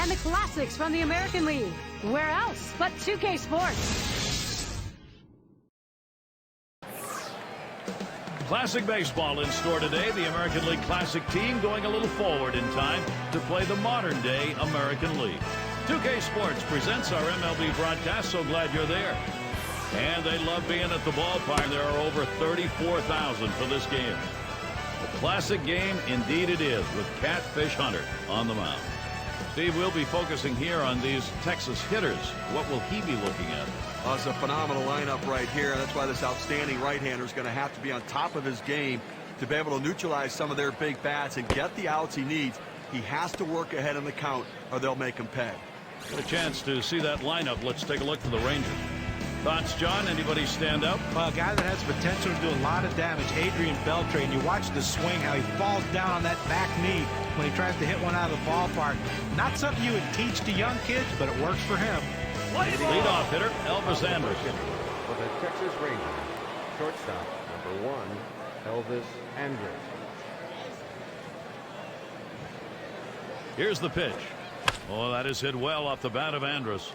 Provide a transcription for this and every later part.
and the classics from the American League. Where else but 2K Sports? Classic baseball in store today. The American League Classic team going a little forward in time to play the modern-day American League. 2K Sports presents our MLB broadcast. So glad you're there. And they love being at the ballpark. There are over 34,000 for this game. A classic game, indeed it is, with Catfish Hunter on the mound. Steve, we'll be focusing here on these Texas hitters. What will he be looking at? Well, it's a phenomenal lineup right here. That's why this outstanding right-hander is going to have to be on top of his game to be able to neutralize some of their big bats and get the outs he needs. He has to work ahead in the count or they'll make him pay. Got a chance to see that lineup. Let's take a look for the Rangers. Thoughts, John? Anybody stand up? Well, a guy that has potential to do a lot of damage, Adrian Beltre, and you watch the swing, how he falls down on that back knee when he tries to hit one out of the ballpark. Not something you would teach to young kids, but it works for him. Leadoff hitter, Elvis Andrus. For the Texas Rangers, shortstop, number 1, Elvis Andrus. Here's the pitch. Oh, that is hit well off the bat of Andrus.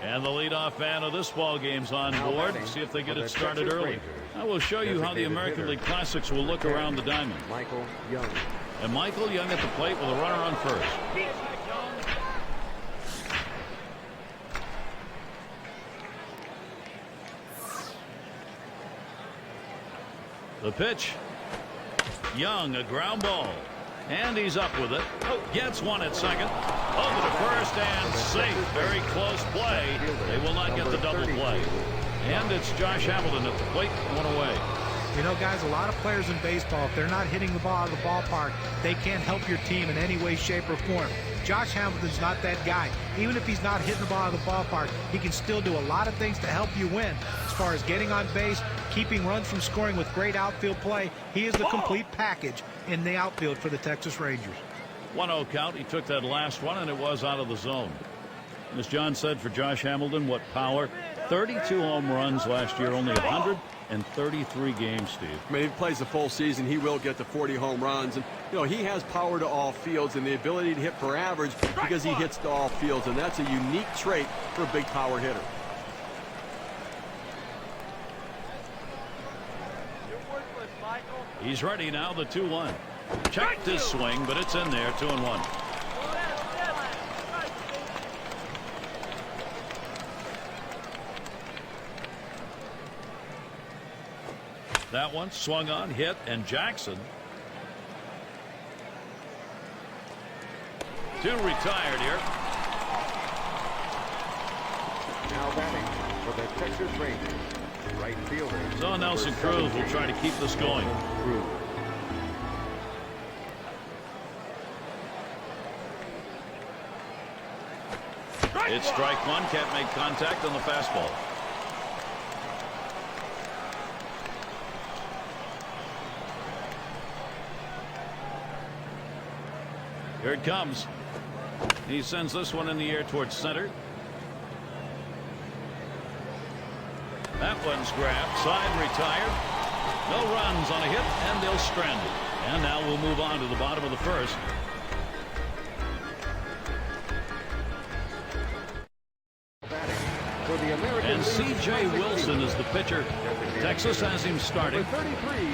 And the leadoff man of this ball game's on board. See if they get it started early. I will show you how the American League Classics will look around the diamond. Michael Young. And Michael Young at the plate with a runner on first. The pitch. Young, a ground ball. And he's up with it. Gets one at second. Over to first and safe. Very close play. They will not get the double play. And it's Josh Hamilton at the plate. One away. You know, guys, a lot of players in baseball, if they're not hitting the ball out of the ballpark, they can't help your team in any way, shape, or form. Josh Hamilton's not that guy. Even if he's not hitting the ball out of the ballpark, he can still do a lot of things to help you win. As far as getting on base, keeping runs from scoring with great outfield play, he is the complete package in the outfield for the Texas Rangers. 1-0 count. He took that last one, and it was out of the zone. As John said, for Josh Hamilton, what power. 32 home runs last year, only 133 games, Steve. I mean, if he plays the full season, he will get to 40 home runs. And, you know, he has power to all fields and the ability to hit for average because he hits to all fields. And that's a unique trait for a big power hitter. He's ready now, the 2-1. Checked his swing, but it's in there, 2-1. That one swung on, hit, and Jackson. 2 retired here. Now batting for the Texas Rangers, right fielder. So Nelson Cruz will try to keep this going. It's strike one, can't make contact on the fastball. Here it comes. He sends this one in the air towards center. That one's grabbed. Side retired. No runs on a hit, and they'll strand it. And now we'll move on to the bottom of the first. And C.J. Wilson is the pitcher. Texas has him starting.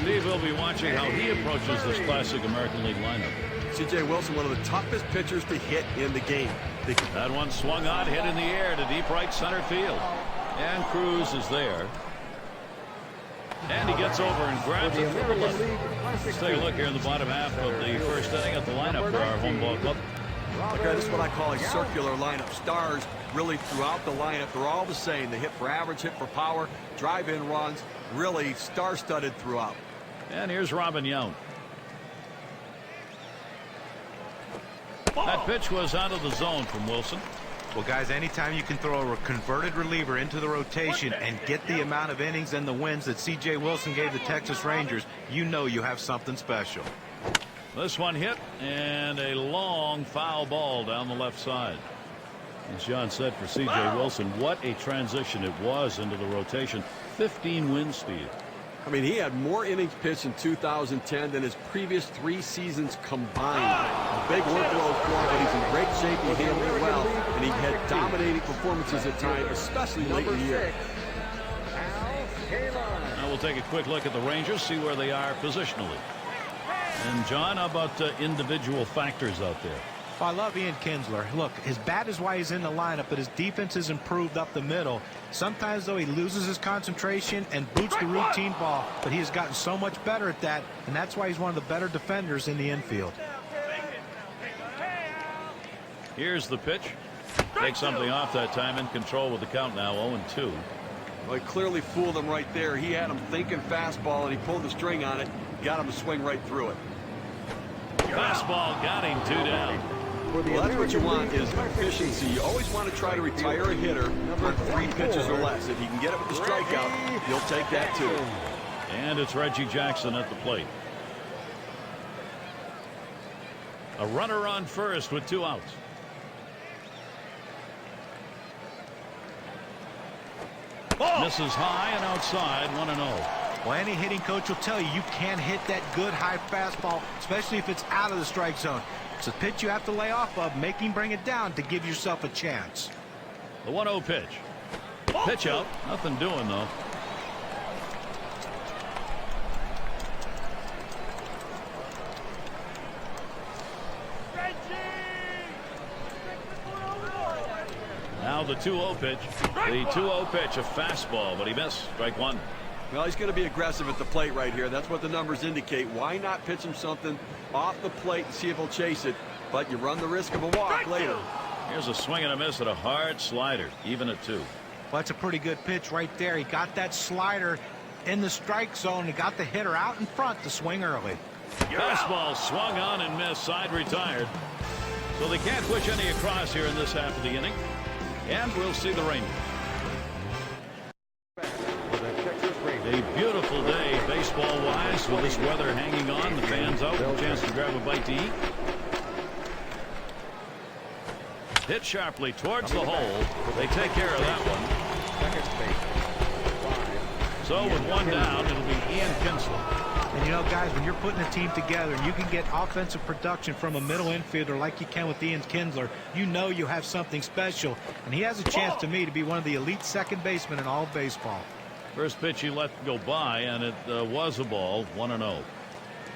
Steve will be watching how he approaches this classic American League lineup. C.J. Wilson, one of the toughest pitchers to hit in the game. That one swung on, hit in the air to deep right center field. And Cruz is there. And he gets over and grabs it for the left. Let's take a look here in the bottom half of the first inning at the lineup for our home ball club. Okay, this is what I call a circular lineup. Stars really throughout the lineup. They're all the same. They hit for average, hit for power, drive-in runs. Really star-studded throughout. And here's Robin Yount. That pitch was out of the zone from Wilson. Well, guys, anytime you can throw a converted reliever into the rotation and get the amount of innings and the wins that C.J. Wilson gave the Texas Rangers, you know you have something special. This one hit, and a long foul ball down the left side. As John said, for C.J. Wilson, what a transition it was into the rotation. 15 wins, Steve. I mean, he had more innings pitched in 2010 than his previous 3 seasons combined. A big workload for him, but he's in great shape, he handled it well, and he had dominating performances at times, especially late in the year. Now we'll take a quick look at the Rangers, see where they are positionally. And John, how about individual factors out there? Well, I love Ian Kinsler. Look, his bat is why he's in the lineup, but his defense has improved up the middle. Sometimes, though, he loses his concentration and boots the routine ball, but he has gotten so much better at that, and that's why he's one of the better defenders in the infield. Here's the pitch. Takes something off that time, in control with the count now, 0-2. Well, he clearly fooled him right there. He had him thinking fastball, and he pulled the string on it, got him to swing right through it. Fastball got him 2 down. Well, that's what you want is efficiency. You always want to try to retire a hitter on 3 pitches or less. If you can get it with the strikeout, you'll take that too. And it's Reggie Jackson at the plate. A runner on first with 2 outs. Misses high and outside, 1-0. Well, any hitting coach will tell you you can't hit that good high fastball, especially if it's out of the strike zone. It's a pitch you have to lay off of, make him bring it down to give yourself a chance. The 1-0 pitch. Pitch out. Nothing doing, though. Now the 2-0 pitch. The 2-0 pitch, a fastball, but he missed. Strike 1. Well, he's going to be aggressive at the plate right here. That's what the numbers indicate. Why not pitch him something off the plate and see if he'll chase it? But you run the risk of a walk later. Here's a swing and a miss at a hard slider, even at 2. Well, that's a pretty good pitch right there. He got that slider in the strike zone. He got the hitter out in front to swing early. Fastball swung on and missed. Side retired. So they can't push any across here in this half of the inning. And we'll see the Rangers. A beautiful day baseball-wise with this weather hanging on. The fans out with a chance to grab a bite to eat. Hit sharply towards the hole. They take care of that one. So with 1 down, it'll be Ian Kinsler. And you know, guys, when you're putting a team together and you can get offensive production from a middle infielder like you can with Ian Kinsler, you know you have something special. And he has a chance, to me, to be one of the elite second basemen in all of baseball. First pitch he let go by, and it was a ball, 1-0.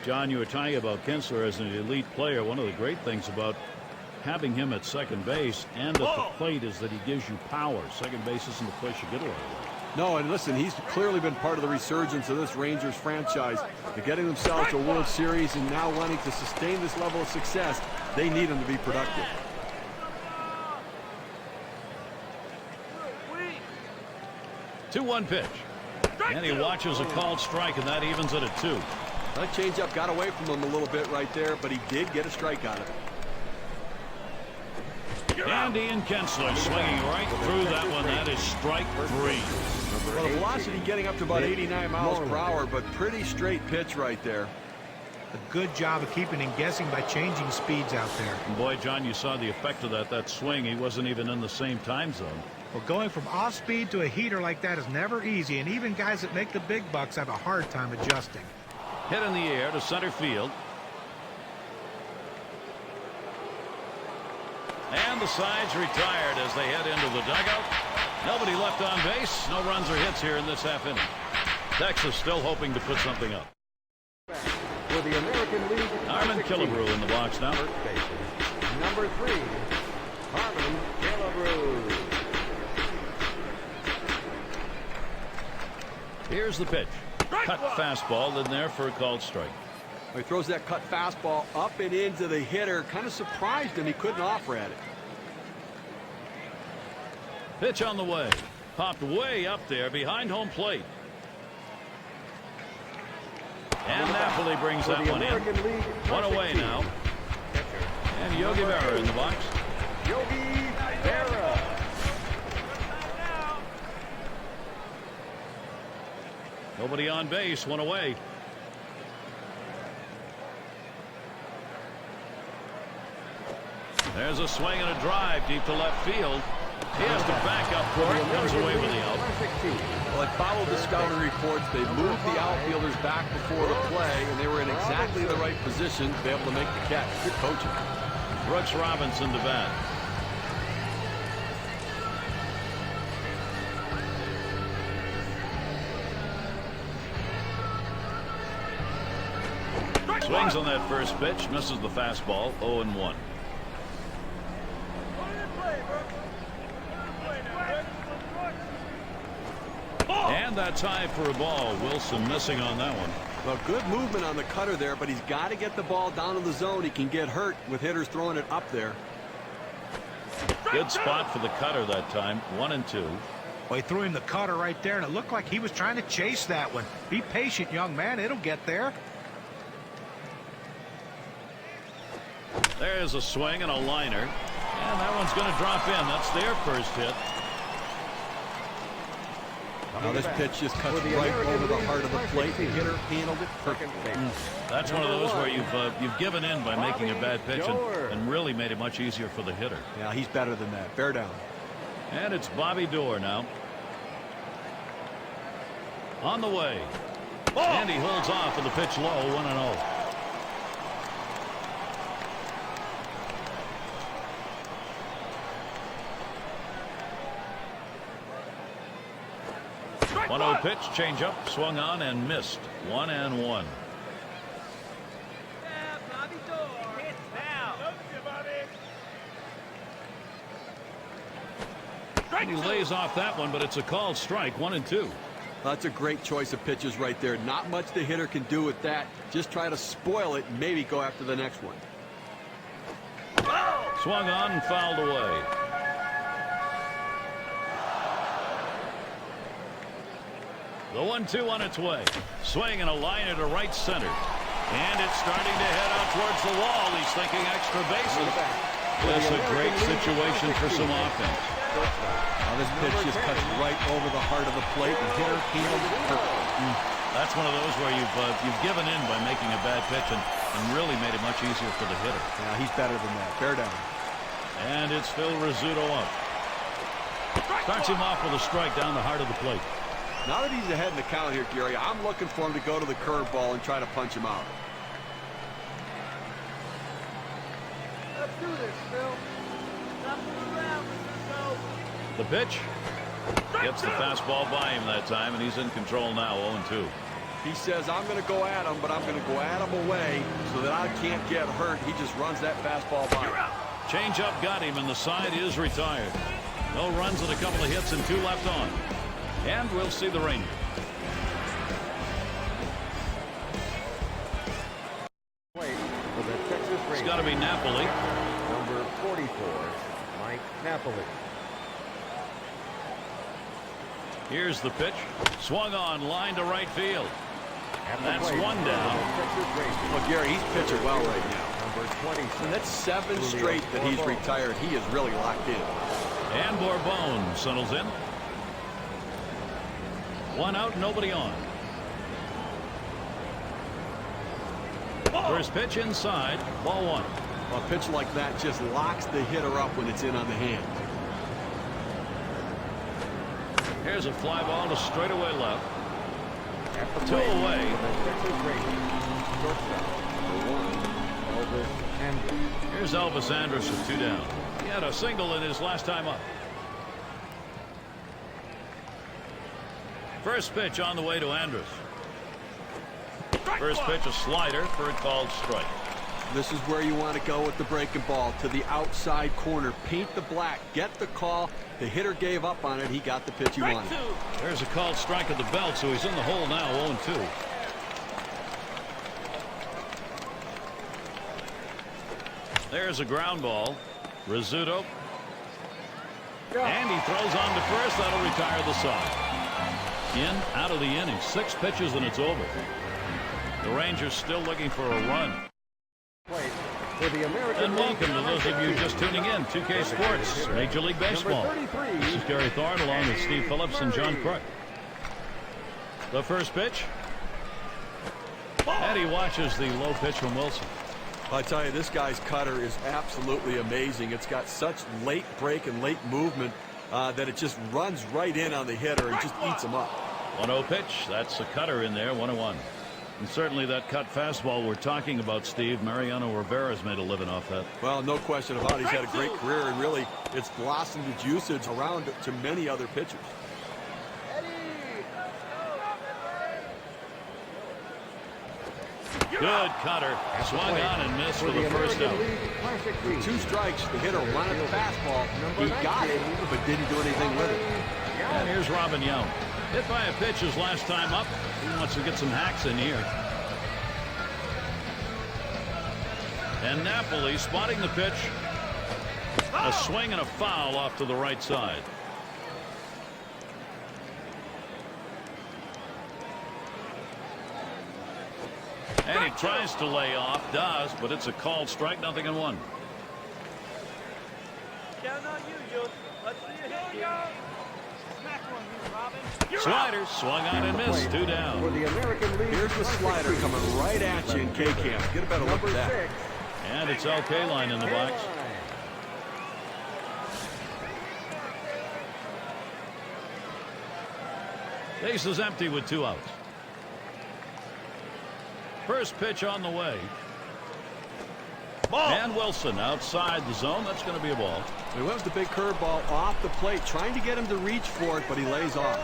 John, you were talking about Kinsler as an elite player. One of the great things about having him at second base and at the plate is that he gives you power. Second base isn't the place you get a lot of that. No, and listen, he's clearly been part of the resurgence of this Rangers franchise. They're getting themselves to a World Series and now wanting to sustain this level of success. They need him to be productive. Two-one pitch. And he watches a called strike, and that evens it at 2. That changeup got away from him a little bit right there, but he did get a strike on it. And Ian Kinsler swinging right through that one. That is strike 3. Well, the velocity getting up to about 89 miles per hour, but pretty straight pitch right there. A good job of keeping him guessing by changing speeds out there. And boy, John, you saw the effect of that swing. He wasn't even in the same time zone. Well, going from off speed to a heater like that is never easy, and even guys that make the big bucks have a hard time adjusting. Hit in the air to center field. And the side's retired as they head into the dugout. Nobody left on base. No runs or hits here in this half inning. Texas still hoping to put something up. For the American League, Harmon Killebrew in the box now. Number 3, Harmon Killebrew. Here's the pitch. Cut fastball in there for a called strike. He throws that cut fastball up and into the hitter. Kind of surprised him. He couldn't offer at it. Pitch on the way. Popped way up there behind home plate. And Napoli brings that one in. One away now. And Yogi Berra in the box. Yogi Berra. Nobody on base. One away. There's a swing and a drive deep to left field. He has to back up for it. Comes away with the out. Well, I followed the scouting reports. They moved the outfielders back before the play, and they were in exactly the right position to be able to make the catch. Good coaching. Brooks Robinson to bat. Swings on that first pitch, misses the fastball, 0-1. And that's high for a ball. Wilson missing on that one. Well, good movement on the cutter there, but he's got to get the ball down in the zone. He can get hurt with hitters throwing it up there. Good spot for the cutter that time. 1-2. Well, he threw him the cutter right there, and it looked like he was trying to chase that one. Be patient, young man. It'll get there. There's a swing and a liner. And that one's going to drop in. That's their first hit. Now this pitch just cuts right over the heart of the plate. The hitter handled it perfectly. That's one of those where you've given in by making a bad pitch and really made it much easier for the hitter. Yeah, he's better than that. Bear down. And it's Bobby Doerr now. On the way. And he holds off with the pitch low, 1-0. One-0 pitch, change up, swung on and missed. 1-1. And he lays off that one, but it's a called strike. 1-2. That's a great choice of pitches right there. Not much the hitter can do with that. Just try to spoil it and maybe go after the next one. Swung on and fouled away. The 1-2 on its way. Swing and a liner to right center. And it's starting to head out towards the wall. He's thinking extra bases. That's a great situation for some offense. Now this pitch just cuts right over the heart of the plate. The hitter handled it perfectly. That's one of those where you've given in by making a bad pitch and really made it much easier for the hitter. Yeah, he's better than that. Bear down. And it's Phil Rizzuto up. Starts him off with a strike down the heart of the plate. Now that he's ahead in the count here, Gary, I'm looking for him to go to the curveball and try to punch him out. Let's do this, Phil. Stop moving around, Rizzuto. The pitch gets the fastball by him that time, and he's in control now. 0-2. He says, I'm going to go at him, but I'm going to go at him away so that I can't get hurt. He just runs that fastball by him. Change up got him, and the side is retired. No runs and a couple of hits and 2 left on. And we'll see the Rangers. It's got to be Napoli. Number 44, Mike Napoli. Here's the pitch. Swung on, line to right field. That's one down. Well, Gary, he's pitching well right now. Number 20. And that's 7 straight that he's retired. He is really locked in. And Bourbon settles in. 1 out, nobody on. First pitch inside, ball 1. Well, a pitch like that just locks the hitter up when it's in on the hands. Here's a fly ball to straightaway left. 2 away. away. Here's Elvis Andrus with 2 down. He had a single in his last time up. First pitch on the way to Andrus. First pitch a slider for a called strike. This is where you want to go with the breaking ball, to the outside corner. Paint the black. Get the call. The hitter gave up on it. He got the pitch he wanted. There's a called strike at the belt, so he's in the hole now. 0-2. There's a ground ball. Rizzuto. And he throws on to first. That'll retire the side. In, out of the inning. 6 pitches and it's over. The Rangers still looking for a run. And welcome to those of you just tuning in. 2K Sports, Major League Baseball. This is Gary Thorne along with Steve Phillips and John Crook. The first pitch. And he watches the low pitch from Wilson. I tell you, this guy's cutter is absolutely amazing. It's got such late break and late movement that it just runs right in on the hitter and just eats him up. 1-0 pitch. That's a cutter in there. 1-1. And certainly that cut fastball we're talking about, Steve, Mariano Rivera's made a living off that. Well, no question about it. He's had a great career, and really it's blossomed its usage around to many other pitchers. Good cutter. Swung on and missed for the first out. With 2 strikes, the hitter wanted the fastball. He got it, but didn't do anything with it. And here's Robin Young. Hit by a pitch his last time up. He wants to get some hacks in here. And Napoli spotting the pitch. A swing and a foul off to the right side. And he tries to lay off, does, but it's a called strike, 0-1. Count on you, Yul. Let's see you hit here. Smack one here, Robin. Slider swung on and missed. 2 down. For the American League Here's the slider coming right at you in K-Cam. Get a better look at that. And it's LK line in the box. Base is empty with 2 outs. First pitch on the way. Ball. And Wilson outside the zone. That's going to be a ball. He went with the big curveball off the plate, trying to get him to reach for it, but he lays off.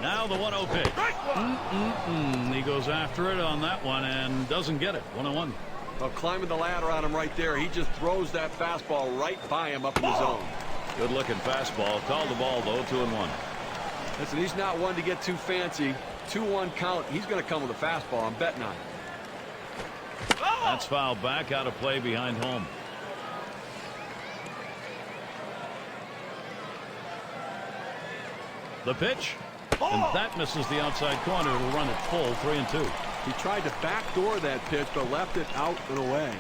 Now the 1-0 pitch. He goes after it on that one and doesn't get it. 1-1. Well, climbing the ladder on him right there. He just throws that fastball right by him up in the zone. Good looking fastball. Called the ball though. 2-1. Listen, he's not one to get too fancy. 2-1 count. He's going to come with a fastball. I'm betting on it. That's fouled back, out of play behind home. The pitch. And that misses the outside corner. It'll run it full. 3-2. He tried to backdoor that pitch, but left it out and away.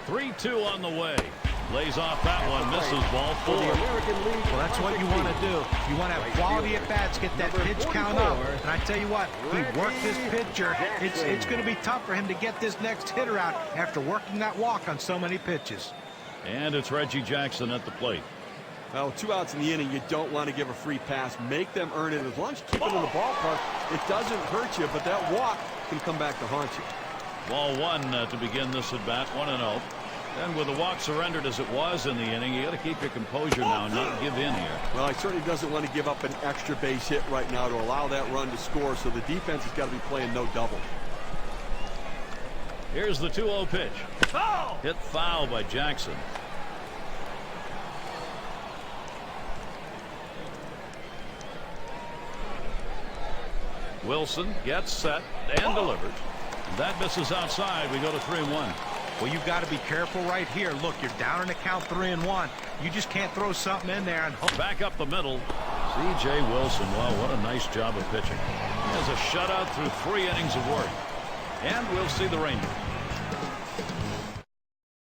3-2 on the way. Lays off that one, misses ball 4. Well, that's what you want to do. You want to have quality at bats, get that pitch count up. And I tell you what, we work this pitcher. It's going to be tough for him to get this next hitter out after working that walk on so many pitches. And it's Reggie Jackson at the plate. Well, 2 outs in the inning, you don't want to give a free pass. Make them earn it. As long as you keep it in the ballpark, it doesn't hurt you, but that walk can come back to haunt you. Ball 1 to begin this at bat, 1-0. And with the walk surrendered as it was in the inning, you got to keep your composure now and not give in here. Well, he certainly doesn't want to give up an extra base hit right now to allow that run to score, so the defense has got to be playing no double. Here's the 2-0 pitch. Hit foul by Jackson. Wilson gets set and delivers. That misses outside. We go to 3-1. Well, you've got to be careful right here. Look, you're down in the count 3-1. You just can't throw something in there and hope. Back up the middle. C.J. Wilson. Wow, what a nice job of pitching. He has a shutout through 3 innings of work. And we'll see the Rangers.